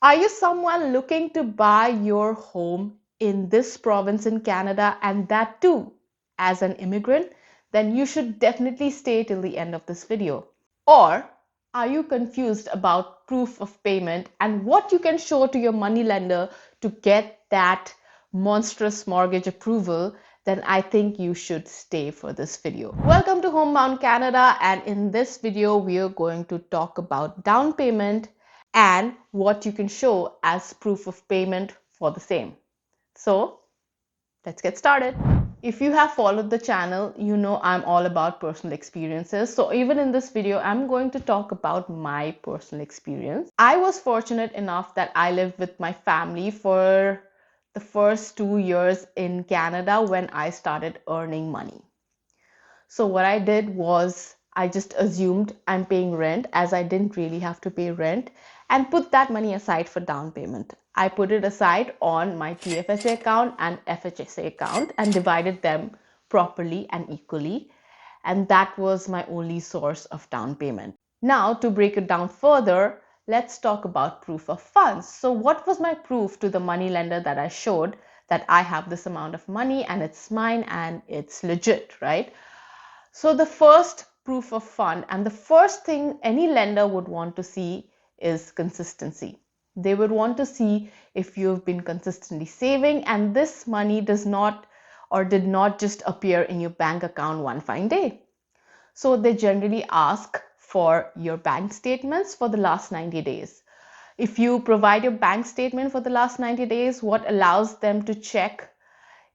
Are you someone looking to buy your home in this province in Canada, and that too as an immigrant? Then you should definitely stay till the end of this video. Or are you confused about proof of payment and what you can show to your money lender to get that monstrous mortgage approval? Then I think you should stay for this video. Welcome to Homebound Canada, and in this video we are going to talk about down payment and what you can show as proof of payment for the same. So let's get started. If you have followed the channel, you know I'm all about personal experiences. So even in this video, I'm going to talk about my personal experience. I was fortunate enough that I lived with my family for the first 2 years in Canada when I started earning money. So what I did was I just assumed I'm paying rent, as I didn't really have to pay rent, and put that money aside for down payment. I put it aside on my TFSA account and FHSA account and divided them properly and equally. And that was my only source of down payment. Now, to break it down further, let's talk about proof of funds. So what was my proof to the money lender that I showed that I have this amount of money and it's mine and it's legit, right? So the first proof of fund and the first thing any lender would want to see is consistency. They would want to see if you've been consistently saving and this money does not or did not just appear in your bank account one fine day. So they generally ask for your bank statements for the last 90 days. If you provide your bank statement for the last 90 days, what allows them to check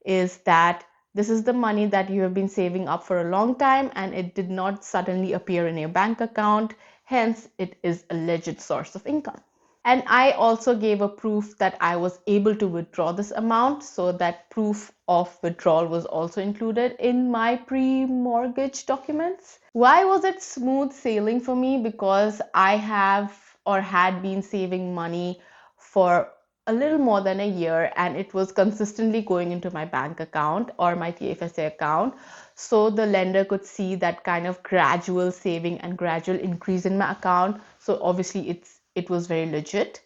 is that this is the money that you have been saving up for a long time and it did not suddenly appear in your bank account. Hence, it is a legit source of income. And I also gave a proof that I was able to withdraw this amount. So that proof of withdrawal was also included in my pre-mortgage documents. Why was it smooth sailing for me? Because I have or had been saving money for a little more than a year and it was consistently going into my bank account or my TFSA account. So the lender could see that kind of gradual saving and gradual increase in my account. So obviously it was very legit.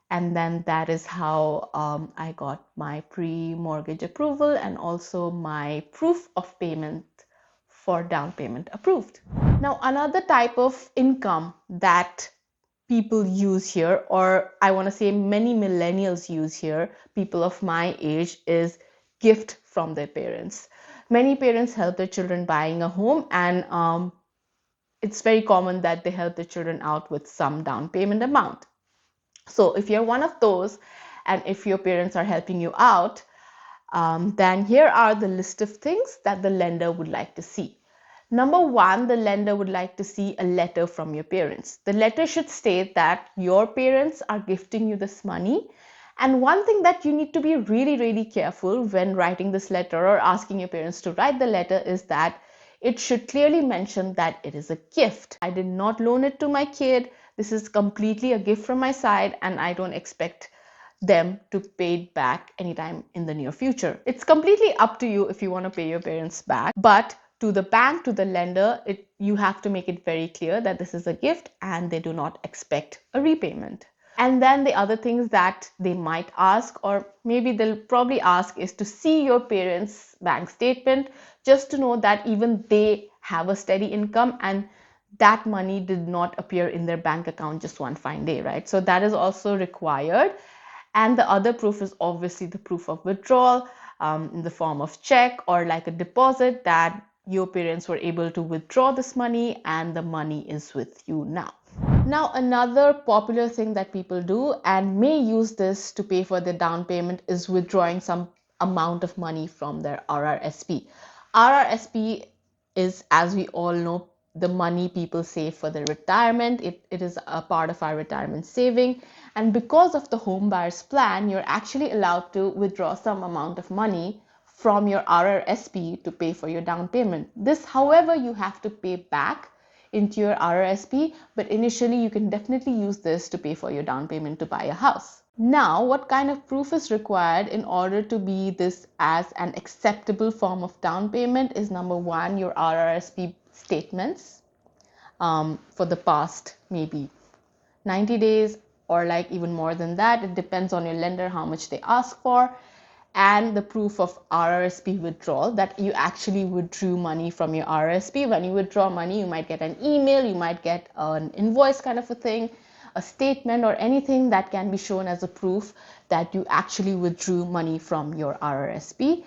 And then that is how I got my pre-mortgage approval and also my proof of payment for down payment approved. Now, another type of income that people use here, or I want to say many millennials use here, people of my age, is gift from their parents. Many parents help their children buying a home, and it's very common that they help their children out with some down payment amount. So if you're one of those, and if your parents are helping you out, then here are the list of things that the lender would like to see. Number one, the lender would like to see a letter from your parents. The letter should state that your parents are gifting you this money. And one thing that you need to be really, really careful when writing this letter or asking your parents to write the letter is that it should clearly mention that it is a gift. I did not loan it to my kid. This is completely a gift from my side, and I don't expect them to pay it back anytime in the near future. It's completely up to you if you want to pay your parents back, but to the bank, to the lender, you have to make it very clear that this is a gift and they do not expect a repayment. And then the other things that they might ask, or maybe they'll probably ask, is to see your parents' bank statement just to know that even they have a steady income and that money did not appear in their bank account just one fine day, right? So that is also required. And the other proof is obviously the proof of withdrawal in the form of check or like a deposit that your parents were able to withdraw this money and the money is with you now. Now, another popular thing that people do and may use this to pay for their down payment is withdrawing some amount of money from their RRSP. RRSP is, as we all know, the money people save for their retirement. It is a part of our retirement saving. And because of the home buyers plan, you're actually allowed to withdraw some amount of money from your RRSP to pay for your down payment. This, however, you have to pay back into your RRSP, but initially you can definitely use this to pay for your down payment to buy a house. Now, what kind of proof is required in order to be this as an acceptable form of down payment is number one, your RRSP statements for the past maybe 90 days or like even more than that. It depends on your lender how much they ask for. And the proof of RRSP withdrawal, that you actually withdrew money from your RRSP. When you withdraw money, you might get an email, you might get an invoice kind of a thing, a statement, or anything that can be shown as a proof that you actually withdrew money from your RRSP.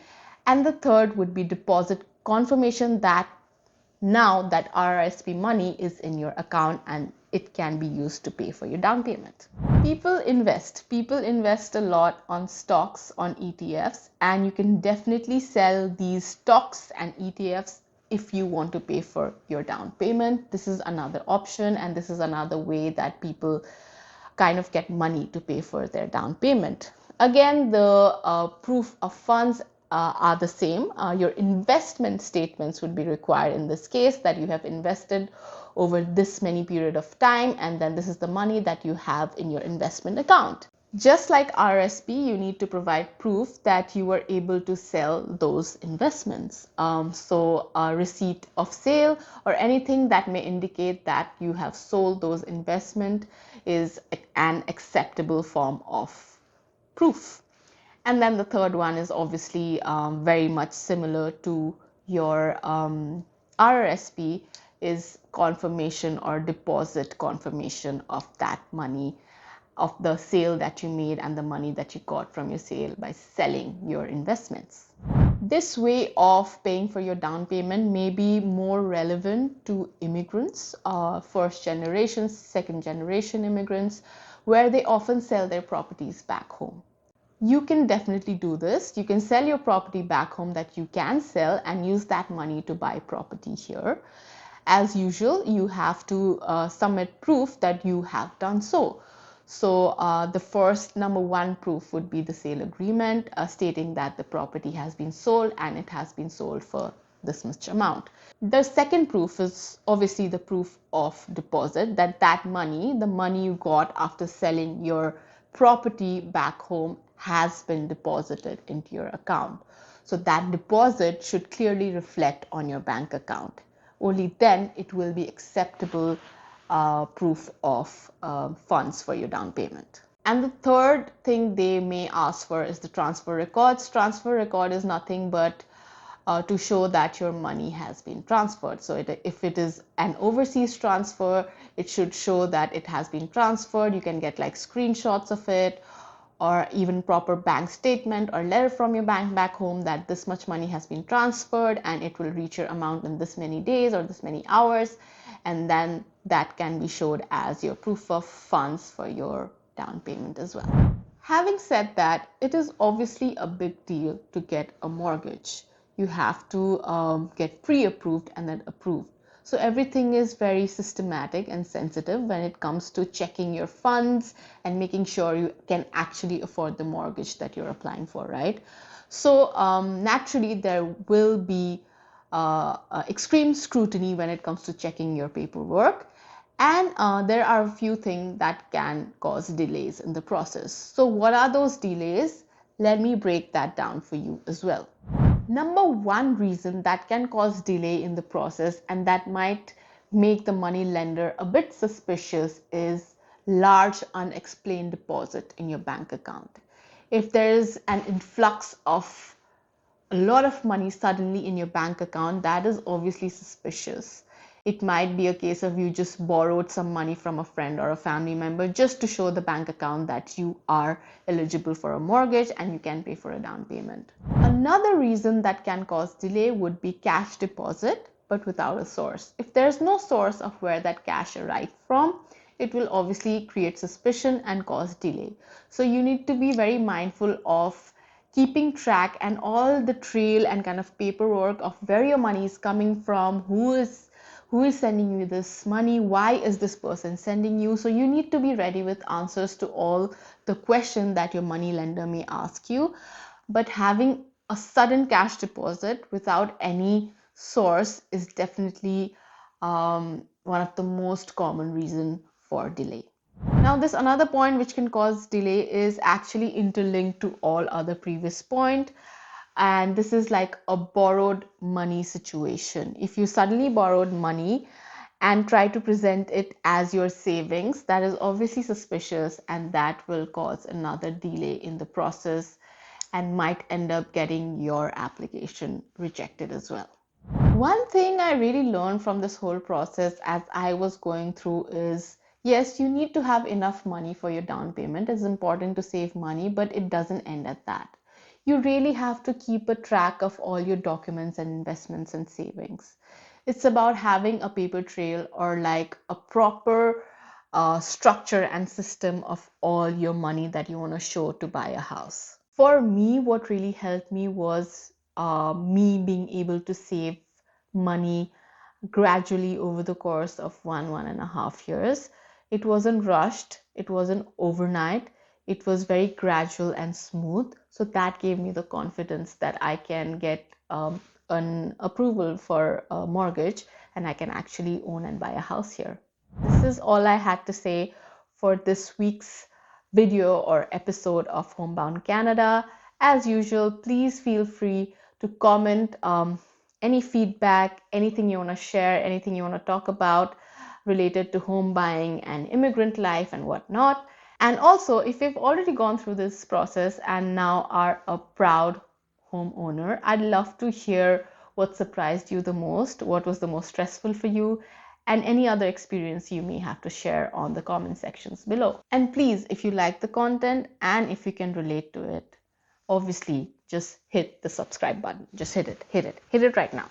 And the third would be deposit confirmation, that now that RRSP money is in your account and it can be used to pay for your down payment. People invest a lot on stocks, on ETFs, and you can definitely sell these stocks and ETFs if you want to pay for your down payment. This is another option, and this is another way that people kind of get money to pay for their down payment. Again, the proof of funds are the same. Your investment statements would be required in this case, that you have invested over this many period of time, and then this is the money that you have in your investment account. Just like RRSP, you need to provide proof that you were able to sell those investments. So a receipt of sale or anything that may indicate that you have sold those investments is an acceptable form of proof. And then the third one is obviously very much similar to your RRSP, is confirmation or deposit confirmation of that money, of the sale that you made and the money that you got from your sale by selling your investments. This way of paying for your down payment may be more relevant to immigrants, first generation, second generation immigrants, where they often sell their properties back home. You can definitely do this. You can sell your property back home that you can sell and use that money to buy property here. As usual, you have to submit proof that you have done so. So the first number one proof would be the sale agreement, stating that the property has been sold and it has been sold for this much amount. The second proof is obviously the proof of deposit, that money, the money you got after selling your property back home, has been deposited into your account. So that deposit should clearly reflect on your bank account. Only then it will be acceptable proof of funds for your down payment. And the third thing they may ask for is the transfer records. Transfer record is nothing but to show that your money has been transferred. So if it is an overseas transfer, it should show that it has been transferred. You can get like screenshots of it, or even proper bank statement or letter from your bank back home that this much money has been transferred and it will reach your amount in this many days or this many hours, and then that can be showed as your proof of funds for your down payment as well. Having said that, it is obviously a big deal to get a mortgage. You have to get pre-approved and then approved. So everything is very systematic and sensitive when it comes to checking your funds and making sure you can actually afford the mortgage that you're applying for, right? So naturally, there will be extreme scrutiny when it comes to checking your paperwork. And there are a few things that can cause delays in the process. So what are those delays? Let me break that down for you as well. Number one reason that can cause delay in the process and that might make the money lender a bit suspicious is large unexplained deposit in your bank account. If there is an influx of a lot of money suddenly in your bank account, that is obviously suspicious. It might be a case of you just borrowed some money from a friend or a family member just to show the bank account that you are eligible for a mortgage and you can pay for a down payment. Another reason that can cause delay would be cash deposit, but without a source. If there's no source of where that cash arrived from, it will obviously create suspicion and cause delay. So you need to be very mindful of keeping track and all the trail and kind of paperwork of where your money is coming from, who is sending you this money, why is this person sending you. So you need to be ready with answers to all the questions that your money lender may ask you. But having a sudden cash deposit without any source is definitely one of the most common reasons for delay. Now, this another point which can cause delay is actually interlinked to all other previous points. And this is like a borrowed money situation. If you suddenly borrowed money and try to present it as your savings, that is obviously suspicious, and that will cause another delay in the process and might end up getting your application rejected as well. One thing I really learned from this whole process as I was going through is, yes, you need to have enough money for your down payment. It's important to save money, but it doesn't end at that. You really have to keep a track of all your documents and investments and savings. It's about having a paper trail, or like a proper structure and system of all your money that you want to show to buy a house. For me, what really helped me was me being able to save money gradually over the course of 1.5 years. It wasn't rushed, it wasn't overnight, it was very gradual and smooth. So that gave me the confidence that I can get an approval for a mortgage and I can actually own and buy a house here. This is all I had to say for this week's video or episode of Homebound Canada. As usual, please feel free to comment any feedback, anything you want to share, anything you want to talk about related to home buying and immigrant life and whatnot. And also, if you've already gone through this process and now are a proud homeowner, I'd love to hear what surprised you the most, what was the most stressful for you, and any other experience you may have to share on the comment sections below. And please, if you like the content and if you can relate to it, obviously just hit the subscribe button. Just hit it right now.